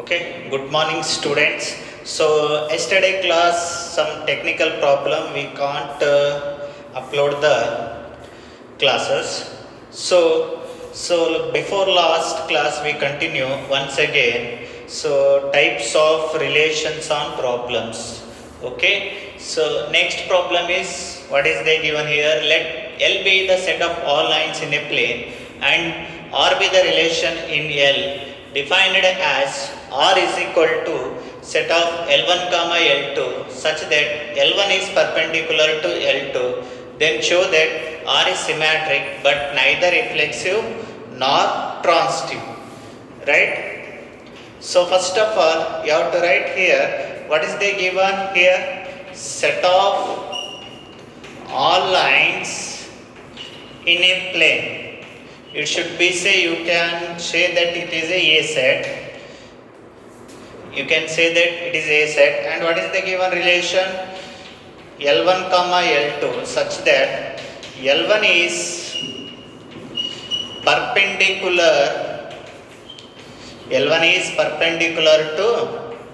Okay, good morning students. So yesterday class some technical problem we can't upload the classes. So before last class we continue once again. So types of relations on problems. Okay. So next problem is what is they given here? Let L be the set of all lines in a plane and R be the relation in L defined as R is equal to set of L1 comma L2 such that L1 is perpendicular to L2, then show that R is symmetric but neither reflexive nor transitive, right? So first of all you have to write here what is they given here, set of all lines in a plane. It should be say, you can say that it is a set. You can say that it is a set. And what is the given relation? L1 comma L2 such that L1 is perpendicular. L1 is perpendicular to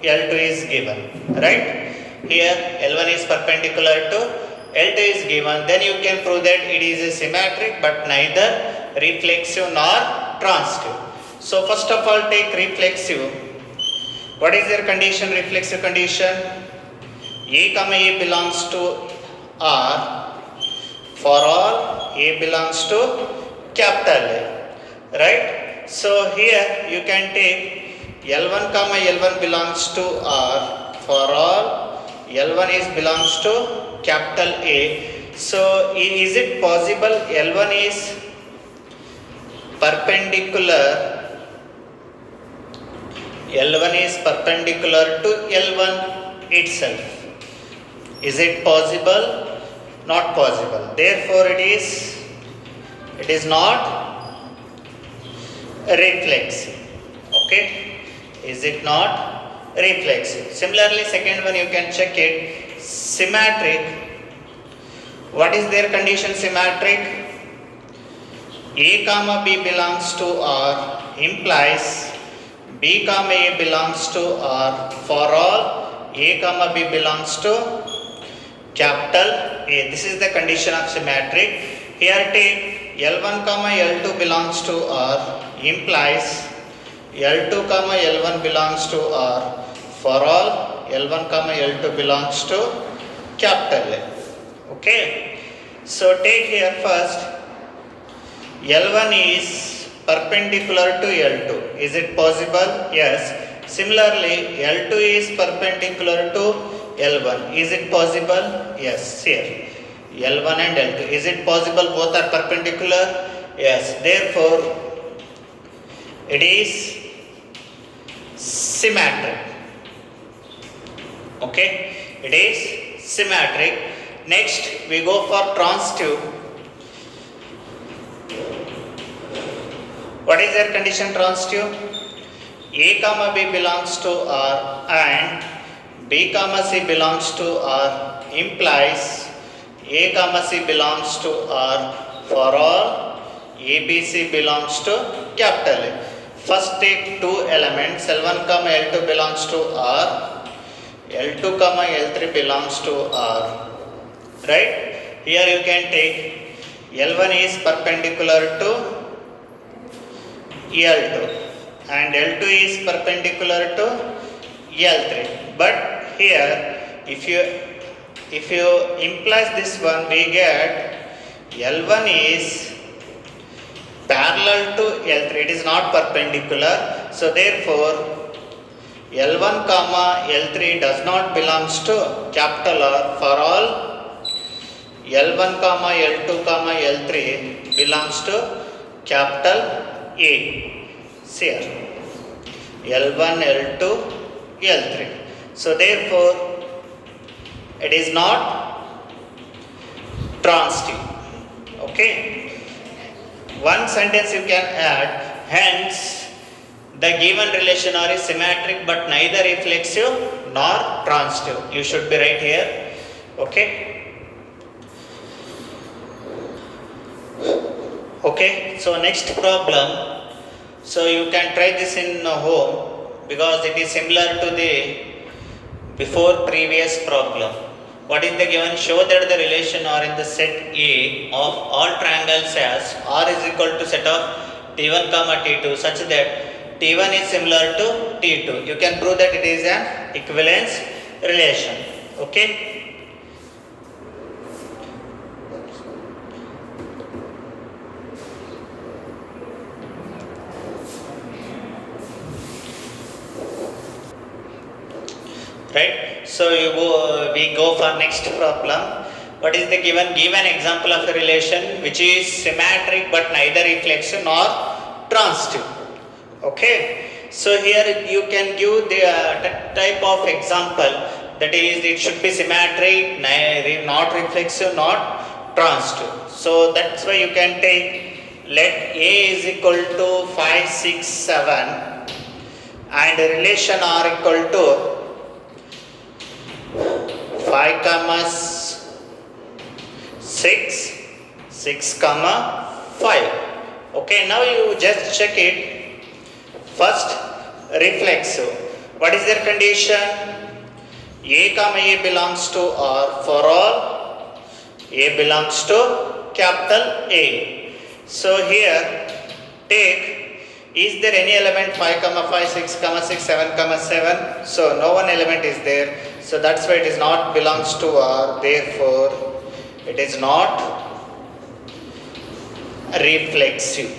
L2 is given, right? Here L1 is perpendicular to L2 is given. Then you can prove that it is a symmetric but neither reflexive nor transitive. So first of all take reflexive. What is their condition? Reflexive condition. A comma A belongs to R for all A belongs to capital A, right? So here you can take L1 comma L1 belongs to R for all L1 is belongs to capital A. So is it possible L1 is perpendicular, L1 is perpendicular to L1 itself? Is it possible? Not possible. Therefore it is not reflexive. Okay? Is it not reflexive? Similarly, second one you can check it. Symmetric. What is their condition symmetric? A comma B belongs to R implies B comma A belongs to R for all A comma B belongs to capital A. This is the condition of symmetric. Here take L1 comma L2 belongs to R implies L2 comma L1 belongs to R for all L1 comma L2 belongs to capital A. Okay. So take here first L1 is perpendicular to L2. Is it possible? Yes. Similarly, L2 is perpendicular to L1. Is it possible? Yes. Here, L1 and L2. Is it possible both are perpendicular? Yes. Therefore, it is symmetric. Okay. It is symmetric. Next, we go for transitive. What is their condition transitive? A comma B belongs to R and B comma C belongs to R implies A comma C belongs to R for all A, B, C belongs to capital A. First take two elements, L1 comma L2 belongs to R, L2 comma L3 belongs to R, right? Here you can take L1 is perpendicular to L2 and L2 is perpendicular to L3. But here if you implies this one, we get L1 is parallel to L3. It is not perpendicular. So therefore L1 comma L3 does not belongs to capital R for all L1 comma L2 comma L3 belongs to capital A. Here L1, L2, L3. So therefore it is not transitive. Okay. One sentence you can add. Hence the given relation R is symmetric but neither reflexive nor transitive. You should be right here. Okay. Okay, so next problem. So you can try this in home because it is similar to the before previous problem. What is the given? Show that the relation R in the set A of all triangles as R is equal to set of T1 comma T2 such that T1 is similar to T2. You can prove that it is an equivalence relation. Okay. Right. So we go for next problem. What is the given? Give an example of a relation which is symmetric but neither reflexive nor transitive. Okay. So here you can give the type of example, that is it should be symmetric, not reflexive, not transitive. So that's why you can take, let A is equal to 5, 6, 7 and relation R equal to 5 comma 6, 6 comma 5. Okay, now you just check it. First, reflexive. What is their condition? A comma A belongs to R for all A belongs to capital A. So here take, is there any element 5 comma 5, 6 comma 6, 7 comma 7? So no one element is there. So that's why it is not belongs to R. Therefore, it is not reflexive.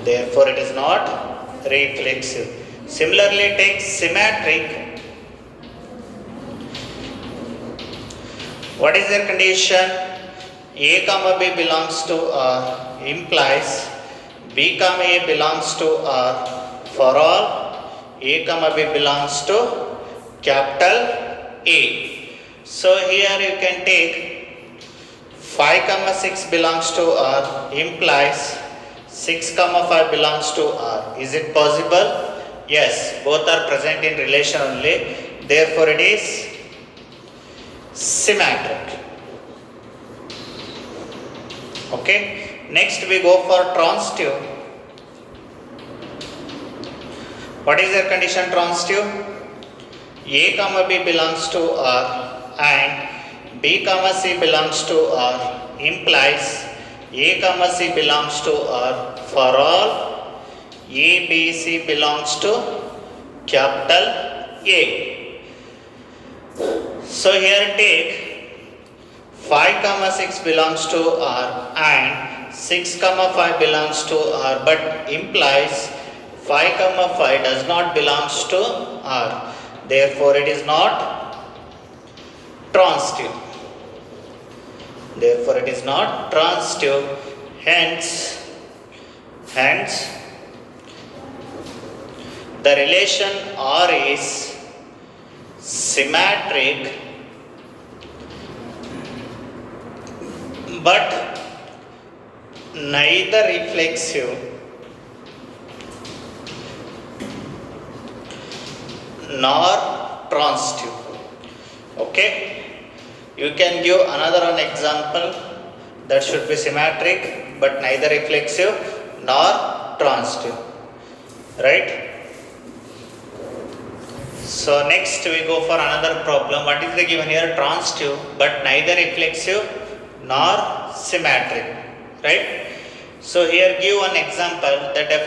Therefore, it is not reflexive. Similarly, take symmetric. What is their condition? A comma B belongs to R implies B comma A belongs to R for all A comma B belongs to capital A. So here you can take 5 comma 6 belongs to R implies 6 comma 5 belongs to R. Is it possible? Yes, both are present in relation only. Therefore, it is symmetric. Okay. Next, we go for transitive. What is their condition transitive? A comma B belongs to R and B comma C belongs to R implies A comma C belongs to R for all A, B, C belongs to capital A. So here take 5 comma 6 belongs to R and 6 comma 5 belongs to R, but implies 5 comma 5 does not belongs to R. Therefore, it is not transitive. Therefore, it is not transitive. Hence, the relation R is symmetric but neither reflexive nor transitive. Okay. You can give another one example that should be symmetric but neither reflexive nor transitive. Right? So next we go for another problem. What is the given here? Transitive but neither reflexive nor symmetric. Right? So here give one example that if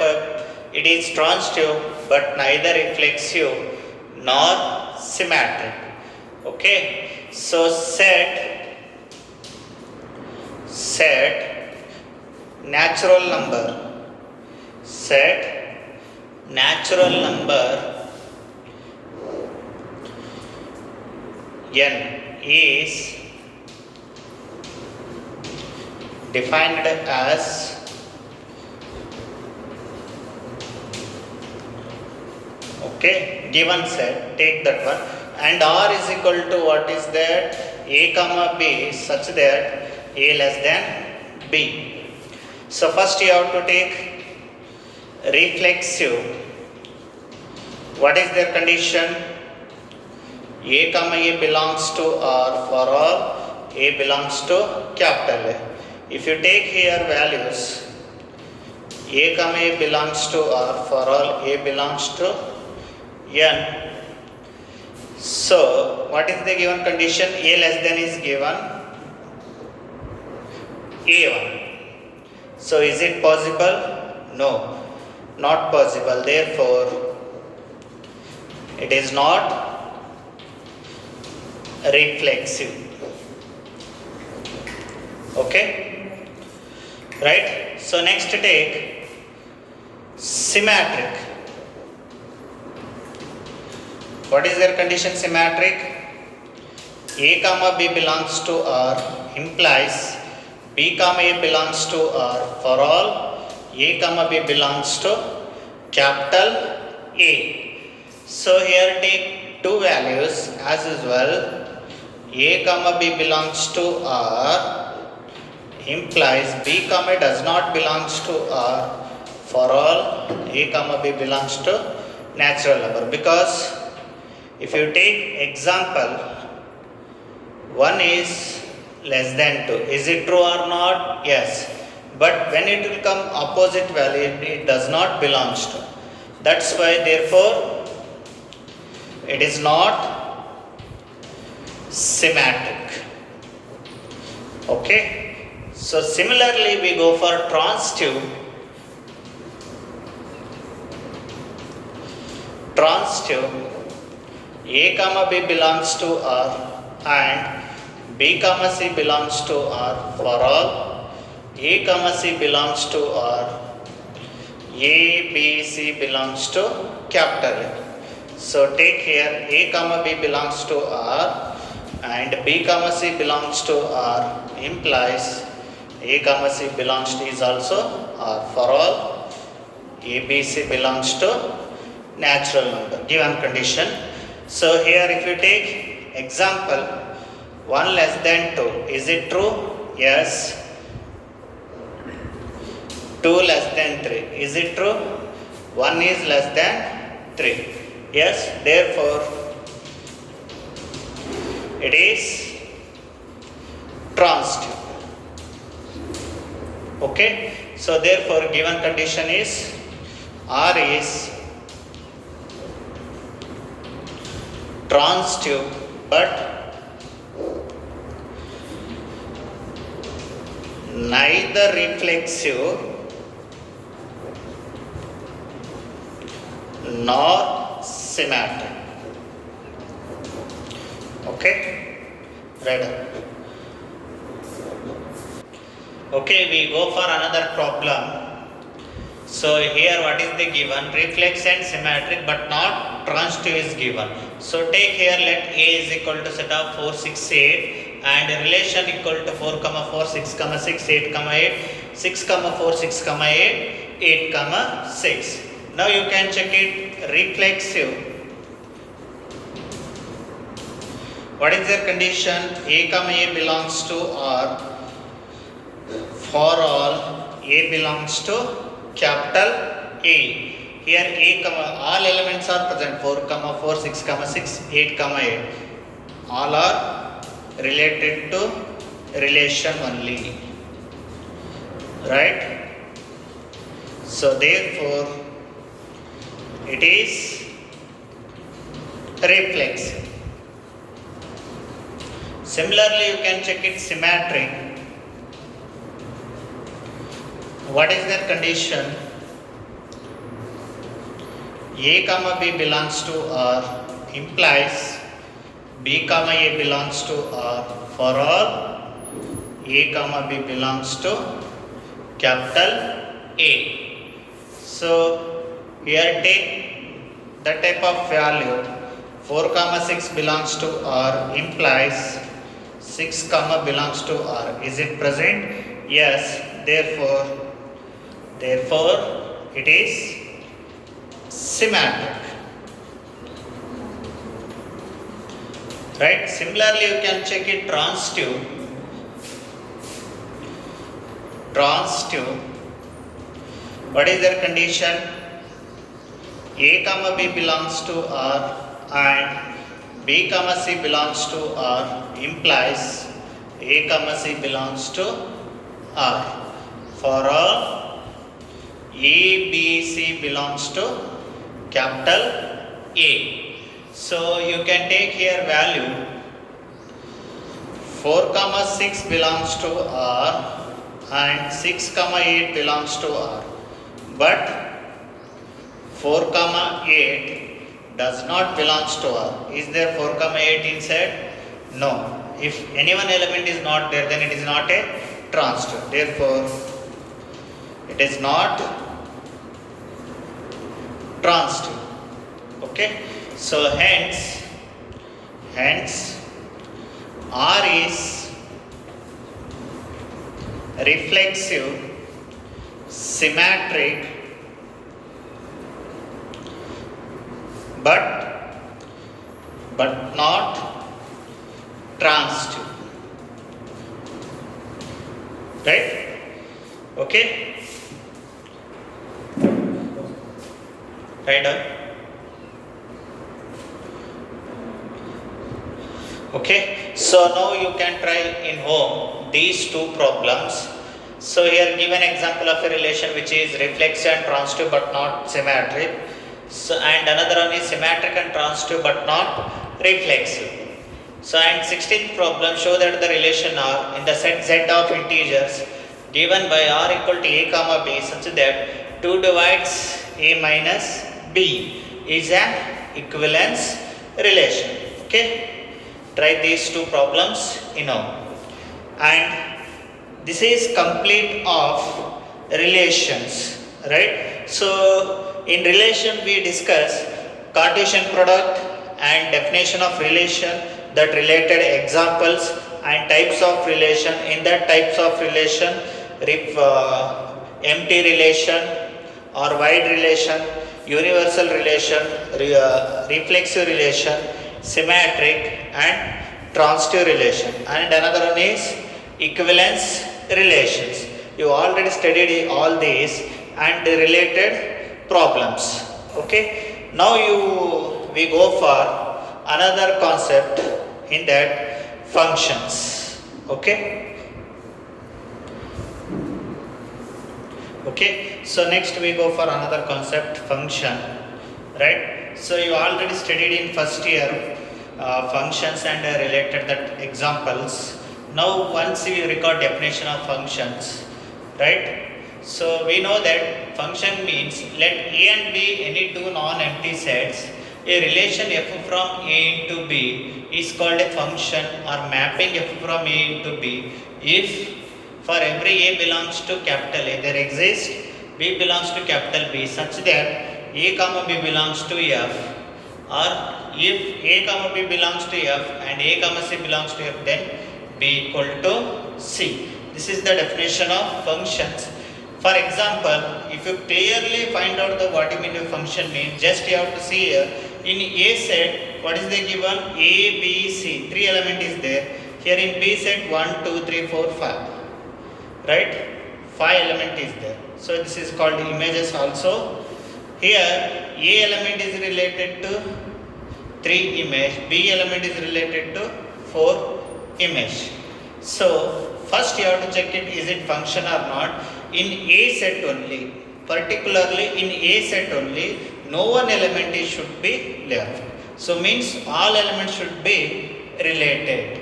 it is transitive but neither reflexive nor symmetric. Okay. So set natural number. Set natural number n is defined as given set, take that one, and R is equal to what is that? A comma B such that A less than B. So first you have to take reflexive. What is their condition? A comma A belongs to R for all A belongs to capital A. If you take here values, A comma A belongs to R for all A belongs to n. So what is the given condition? A less than is given a1. So is it possible? No, not possible. Therefore it is not reflexive. Okay, right? So next take symmetric. What is their condition? Symmetric. A comma B belongs to R implies B comma A belongs to R for all A comma B belongs to capital A. So here take two values as usual. A comma B belongs to R implies B comma does not belongs to R for all A comma B belongs to natural number. Because if you take example 1 is less than 2, is it true or not? Yes, but when it will come opposite value, it does not belongs to. That's why therefore it is not symmetric. Okay, so similarly we go for transitive. A comma B belongs to R and B comma C belongs to R for all A comma C belongs to R, A, B, C belongs to capital A. So take here A comma B belongs to R and B comma C belongs to R implies A comma C belongs to is also R for all A, B, C belongs to natural number given condition. So here if you take example 1 less than 2, is it true? Yes. 2 less than 3, is it true? 1 is less than 3. Yes, therefore it is transitive. Okay, so therefore given condition is R is transitive but neither reflexive nor symmetric. Okay, right. Okay, we go for another problem. So here what is the given? Reflex and symmetric but not transitive is given. So take here let A is equal to set of 4, 6, 8 and relation equal to 4, 4, 6, 6, 8, 8, 6, 4, 6, 8, 8, 6. Now you can check it reflexive. What is their condition? A comma A belongs to R for all A belongs to capital A. Here A comma all elements are present 4, 4, 6, 6, 8, 8. All are related to relation only. Right? So therefore it is reflexive. Similarly you can check it symmetric. What is their condition? A comma B belongs to R implies B comma A belongs to R for all A comma B belongs to capital A. So here take the type of value 4, 6 belongs to R implies 6, belongs to R. Is it present? Yes. Therefore it is symmetric. Right? Similarly, you can check it transitive. What is their condition? A comma B belongs to R and B comma C belongs to R implies A comma C belongs to R. For all A, B, C belongs to capital A. So you can take here value 4 comma 6 belongs to R and 6 comma 8 belongs to R, but 4 comma 8 does not belongs to R. Is there 4 comma 8 inside? No. If any one element is not there, then it is not a transitive. Therefore, it is not transitive. Okay. So hence R is reflexive, symmetric, but not transitive. Right? Okay? Right on. Okay, so now you can try in home these two problems. So here give an example of a relation which is reflexive and transitive but not symmetric. So and another one is symmetric and transitive but not reflexive. So and 16th problem, show that the relation R in the set Z of integers given by R equal to A comma B such that 2 divides A minus B is an equivalence relation. Okay. Try these two problems and this is complete of relations, right? So in relation we discuss Cartesian product and definition of relation, that related examples and types of relation. In that types of relation, empty relation or wide relation, universal relation, reflexive relation, symmetric and transitive relation, and another one is equivalence relations. You already studied all these and the related problems. Okay, now we go for another concept, in that functions. Okay, so next we go for another concept, function, right? So you already studied in first year functions and related that examples. Now once you record definition of functions, right? So we know that function means let A and B any two non-empty sets. A relation f from A into B is called a function or mapping f from A into B if for every A belongs to capital A there exists B belongs to capital B such that A comma B belongs to F, or if A comma B belongs to F and A comma C belongs to F, then B equal to C. This is the definition of functions. For example, if you clearly find out the what you mean a function means, just you have to see here in A set what is the given A, B, C, 3 element is there. Here in B set 1, 2, 3, 4, 5. Right? 5 element is there. So this is called images also. Here A element is related to 3 image, B element is related to 4 image. So first you have to check is it function or not. In A set only, particularly in A set only, no one element should be left. So means all elements should be related.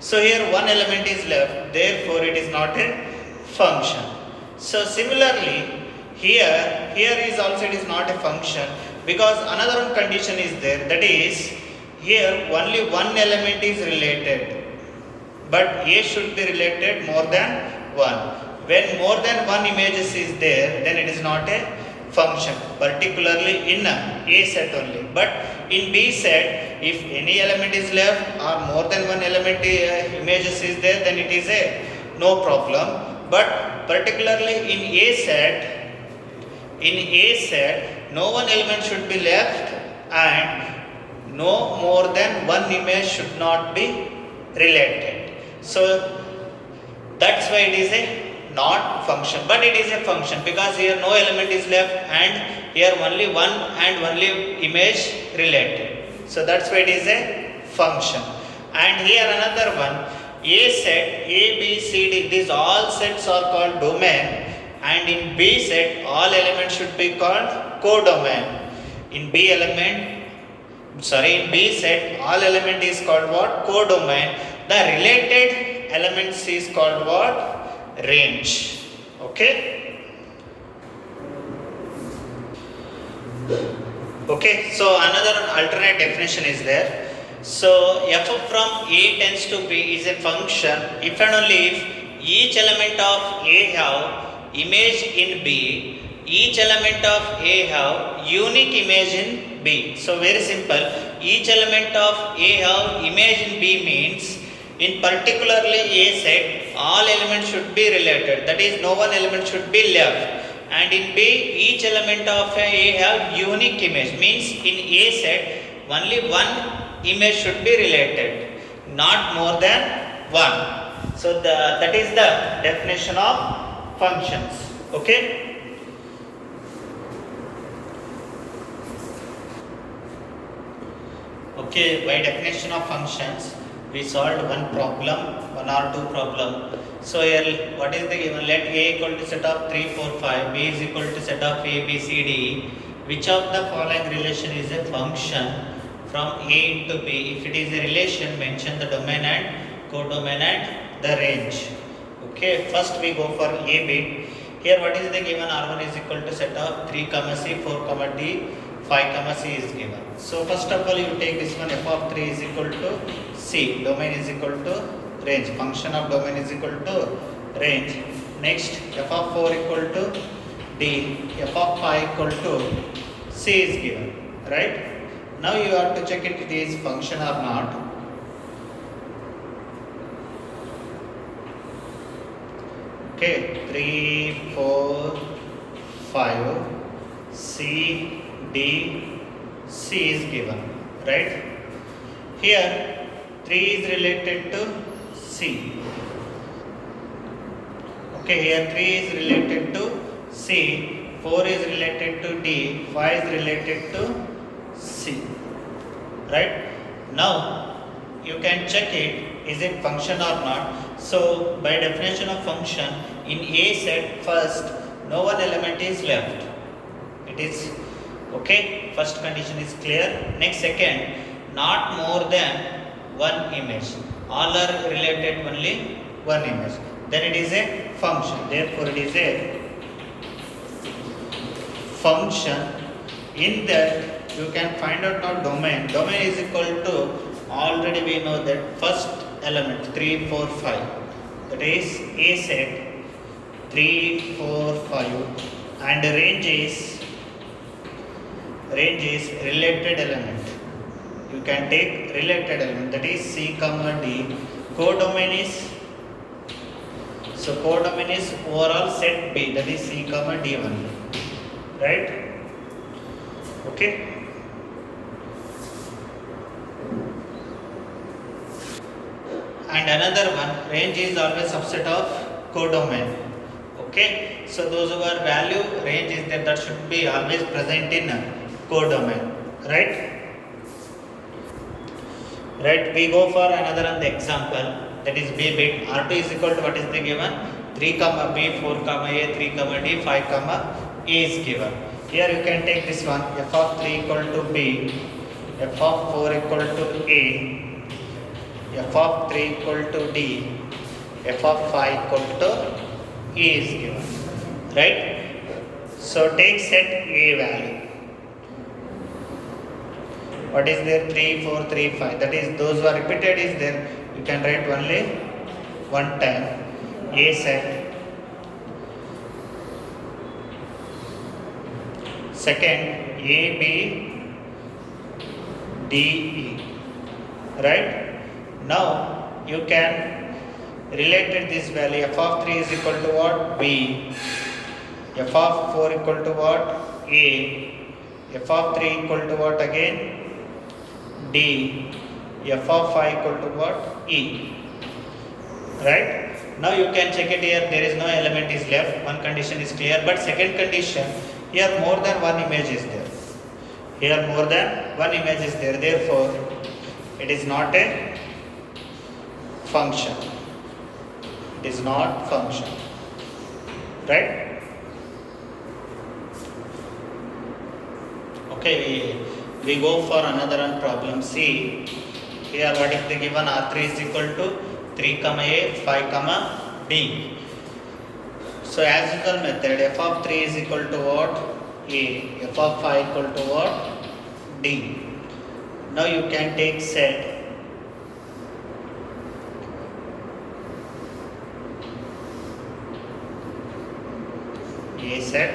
So here one element is left, therefore it is not a function. So similarly, here is also it is not a function, because another one condition is there, that is here only one element is related, but A should be related more than one. When more than one images is there, then it is not a function, particularly in A set only. But in B set, if any element is left or more than one element images is there, then it is a no problem. But particularly in A set, no one element should be left and no more than one image should not be related. So that's why it is a not function, but it is a function because here no element is left and here only one and only image related. So that's why it is a function. And here another one, A set, A, B, C, D, these all sets are called domain, and in B set all elements should be called codomain. In B element sorry, in B set, all element is called what? Codomain. The related elements is called what? Range. Okay. Okay. So another alternate definition is there. So f from A tends to B is a function if and only if each element of A have image in B, each element of A have unique image in B. So very simple, each element of A have image in B means in particularly A set all elements should be related, that is no one element should be left, and in B each element of A have unique image means in A set only one image should be related, not more than one. So that is the definition of functions. Okay. Okay, by definition of functions we solved one problem, one or two problem. So here what is the given? Let A equal to set of 3, 4, 5, B is equal to set of A, B, C, D. Which of the following relation is a function from A into B? If it is a relation, mention the domain and codomain and the range. Okay, first we go for A bit. Here what is the given? R1 is equal to set of 3, C, 4, D, 5, C is given. So first of all you take this one, f of 3 is equal to C, domain is equal to range, function of domain is equal to range. Next f of 4 equal to D, f of 5 equal to C is given, right? Now you have to check it is function or not. Okay, 3, 4, 5, C, D, C is given, right? Here 3 is related to C. Okay, here 3 is related to C, 4 is related to D, 5 is related to C, right? Now you can check it, is it function or not. So by definition of function, in A set first no one element is left, it is okay, first condition is clear. Next, second, not more than one image, all are related only one image, then it is a function, therefore it is a function. In that you can find out now domain is equal to, already we know that first element 3, 4, 5, that is A set 3, 4, 5, and range is related element. You can take related element, that is C, D. Codomain is, so codomain is overall set B, that is C, D only, right? Okay. And another one, range is always subset of codomain. Okay, so those who are value range is there, that should be always present in codomain, right? Right, we go for another on the example, that is B bit. R2 is equal to what is the given? 3, B, 4, A, 3, D, 5, A is given. Here you can take this one, f of 3 equal to B, f of 4 equal to A, f of 3 equal to D, f of 5 equal to E is given, right? So take set A value. What is there? 3, 4, 3, 5. That is, those who are repeated is there. You can write only one time. A set. Second, A, B, D, E. Right? Now you can relate this value. F of 3 is equal to what? B. F of 4 equal to what? A. F of 3 equal to what again? D. F of 5 equal to what? E. Right? Now you can check it here. There is no element is left. One condition is clear. But second condition, here more than one image is there. Here more than one image is there. Therefore, it is not a function. It is not function. Right? Okay, we go for another one problem. See here what is the given, R3 is equal to 3 comma A 5 comma B. So as usual method, f of 3 is equal to what? A. F of 5 equal to what? D. Now you can take set A set,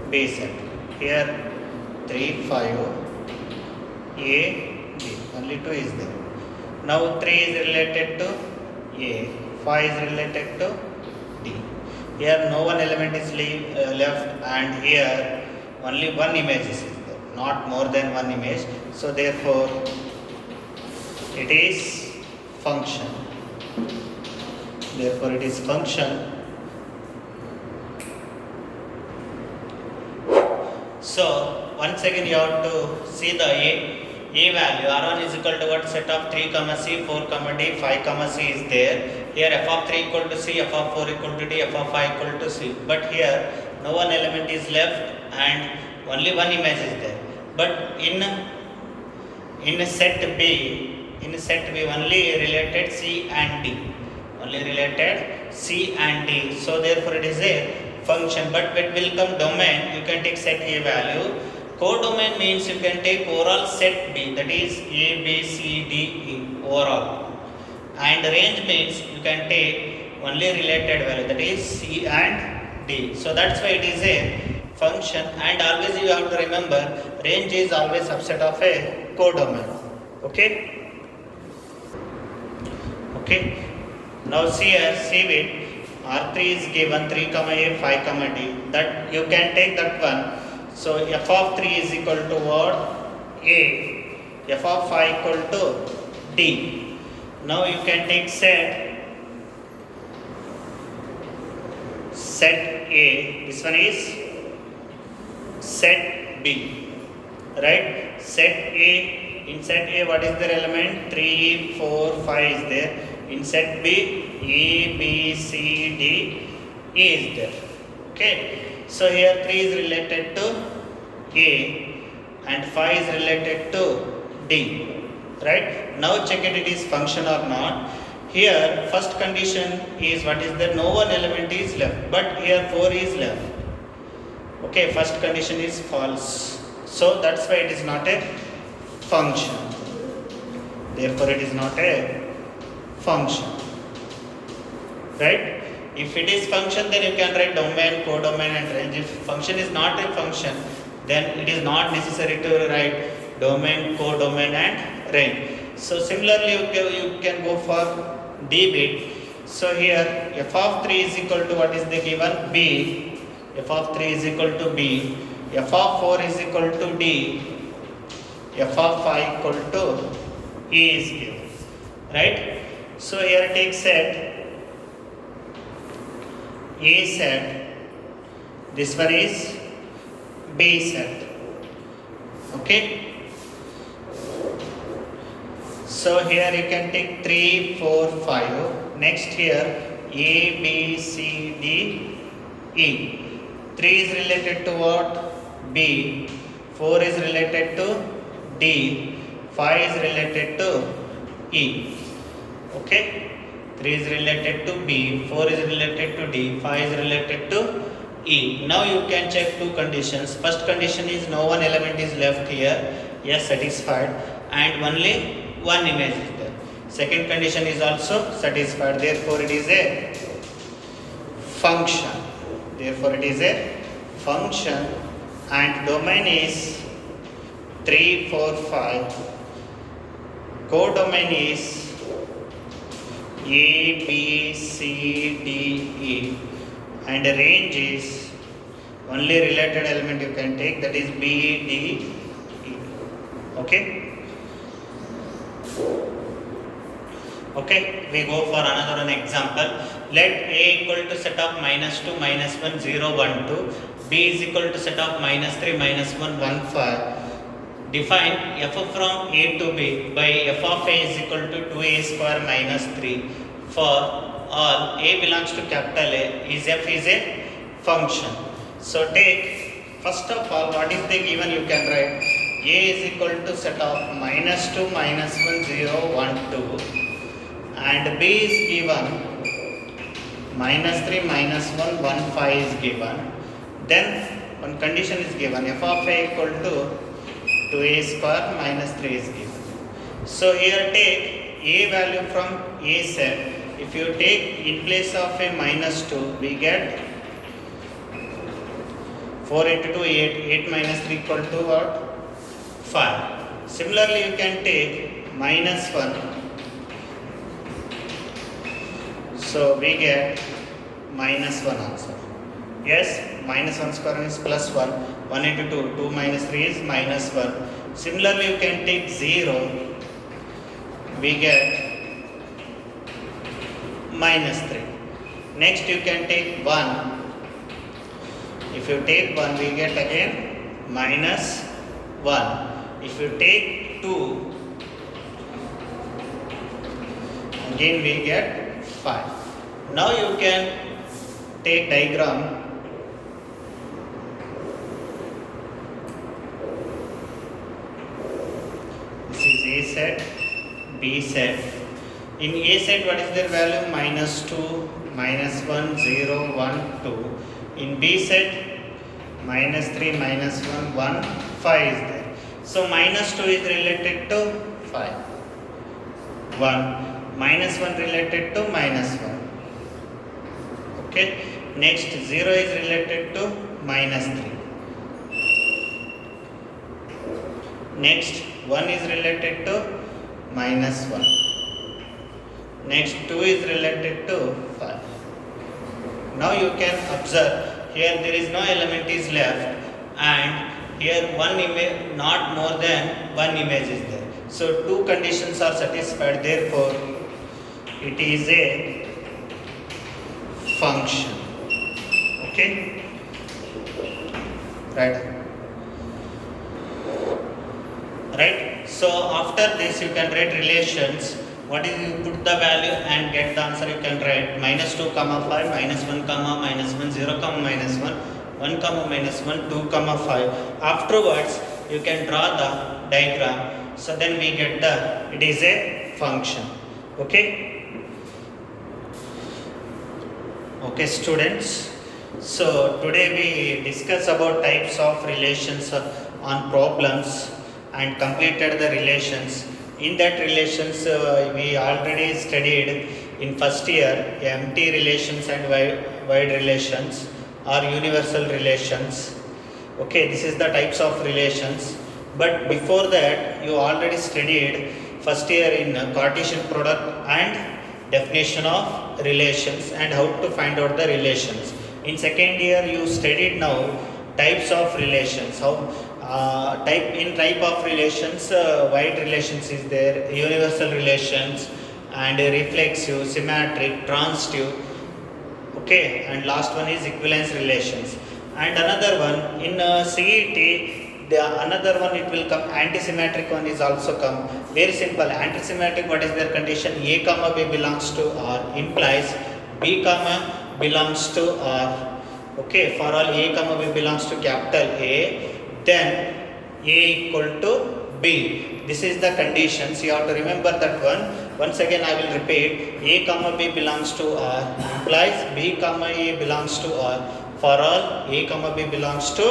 B set. Here 3, 5, A, B. Only 2 is there. Now 3 is related to A, 5 is related to D. Here no one element is left, and here only one image is there, not more than one image. So therefore it is function. Therefore it is function. So once again you have to see the A value. R1 is equal to what? Set of 3 comma C, 4 comma D, 5 comma C is there. Here f of 3 equal to C, f of 4 equal to D, f of 5 equal to C. But here no one element is left and only one image is there. But in set B only related C and D. Only related C and D. So therefore it is a function. But when will come domain, you can take set A value. Codomain means you can take overall set B, that is A, B, C, D, E overall. And range means you can take only related value, that is C and D. So that's why it is a function, and always you have to remember range is always subset of a codomain. Okay? Okay. Now see here, see it. R3 is given 3 comma A, 5 comma D. That you can take that one. So f of 3 is equal to what? A. F of 5 equal to D. Now you can take set A. This one is set B. Right? Set A. In set A, what is the element? 3, 4, 5 is there. In set B, A, B, C, D, E is there. Okay. So here 3 is related to A and 5 is related to D. Right? Now check it is function or not. Here first condition is what is there? No one element is left. But here 4 is left. Okay, first condition is false. So that's why it is not a function. Therefore it is not a function. Right? If it is function, then you can write domain, codomain and range. If function is not a function, then it is not necessary to write domain, codomain and range. So similarly you can go for D bit. So here f of 3 is equal to what is the given? B. F of 3 is equal to B. F of 4 is equal to D. F of 5 equal to E is given. Right? So here take set A set, this one is B set. Okay. So here you can take 3, 4, 5. Next here A, B, C, D, E. 3 is related to what? B. 4 is related to D. 5 is related to E. Okay. 3 is related to B, 4 is related to D, 5 is related to E. Now you can check two conditions. First condition is no one element is left here. Yes, satisfied. And only one image is there. Second condition is also satisfied. Therefore it is a function. Therefore it is a function, and domain is 3, 4, 5. Codomain is A, B, C, D, E, and range is only related element you can take, that is B, D, E. Okay? Okay, we go for another one example. Let A equal to set of -2, -1, 0, 1, 2. B is equal to set of -3, -1, 1, 5. Define f from A to B by f of A is equal to 2a square minus 3 for all A belongs to capital A is f is a function. So take first of all what is the given, you can write A is equal to set of -2, -1, 0, 1, 2, and B is given -3, -1, 1, 5 is given. Then one condition is given, f of a equal to 2a square minus 3 is given. So here take a value from a set. If you take in place of a -2, we get 4 into 2, 8. 8 minus 3 equal to what? 5. Similarly, you can take -1. So we get -1 answer. Yes, -1 square is +1. 1 into 2, 2 minus 3 is -1. Similarly, you can take 0. We get -3. Next, you can take 1. If you take 1, we get again -1. If you take 2, again we get 5. Now you can take diagram. This is A set, B set. In A set, what is their value? -2, -1, 0, 1, 2. In B set, -3, -1, 1, 5 is there. So -2 is related to 5. 1. -1 related to -1. Okay. Next 0 is related to -3. Next 1 is related to -1. Next 2 is related to 5. Now you can observe here there is no element is left, and here one image, not more than one image is there. So two conditions are satisfied, therefore it is a function. Okay, right. So after this you can write relations. What is, you put the value and get the answer. You can write -2, 5, -1, -1, 0, -1, 1, -1, 2, 5. Afterwards you can draw the diagram. So then we get the, it is a function. Okay. Okay students, so today we discuss about types of relations on problems and completed the relations. In that relations we already studied in first year empty relations and wide relations or universal relations. Okay, this is the types of relations. But before that you already studied first year in Cartesian product and definition of relations and how to find out the relations. In second year you studied now types of relations. How type of relations, wide relations is there, universal relations, and reflexive, symmetric, transitive. Okay, and last one is equivalence relations. And another one in CET, the another one it will come, antisymmetric one is also come. Very simple. Antisymmetric, what is their condition? A comma B belongs to R implies B comma belongs to R. Okay, for all A comma B belongs to capital A, then A equal to B. This is the conditions. You have to remember that one. Once again I will repeat. A comma B belongs to R implies B comma A belongs to R. For all A comma B belongs to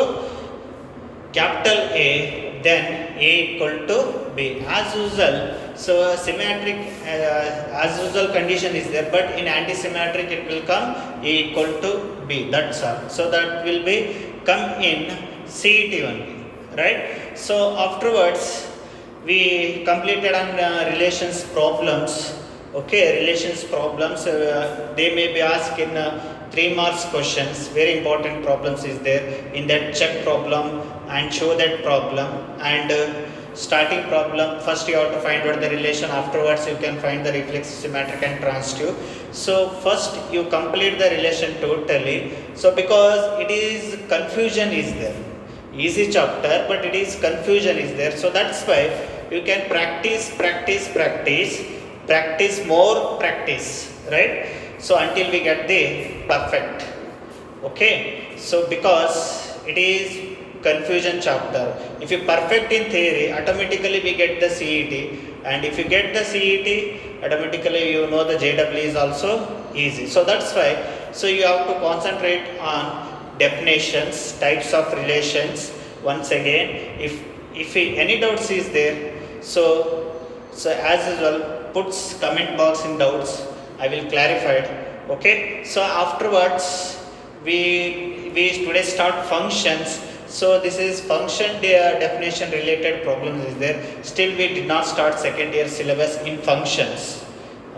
capital A, then A equal to B. As usual, so symmetric as usual condition is there, but in antisymmetric it will come A equal to B. That's all. So that will be come in CET only. Right. So afterwards we completed on relations problems. Okay, relations problems they may be asked in 3 marks questions. Very important problems is there. In that check problem and show that problem, and starting problem, first you have to find out the relation. Afterwards you can find the reflexive, symmetric and transitive. So first you complete the relation totally. So because it is confusion is there. Easy chapter, but it is confusion is there. So that's why you can practice more practice, right? So until we get the perfect. Okay, so because it is confusion chapter. If you perfect in theory, automatically we get the CET, and if you get the CET, automatically you know the JEE is also easy. So that's why, so you have to concentrate on definitions, types of relations. Once again, if any doubts is there, so as usual, puts comment box in doubts, I will clarify it. Okay, so afterwards we today start functions. So this is function definition related problems is there. Still we did not start second year syllabus in functions.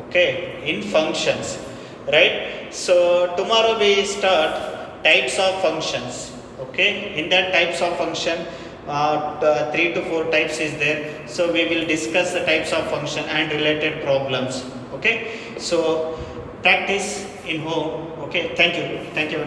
Okay, in functions, right? So tomorrow we start types of functions. Okay, in that types of function, 3 to 4 types is there. So we will discuss the types of function and related problems. Okay, so practice in home. Okay, thank you,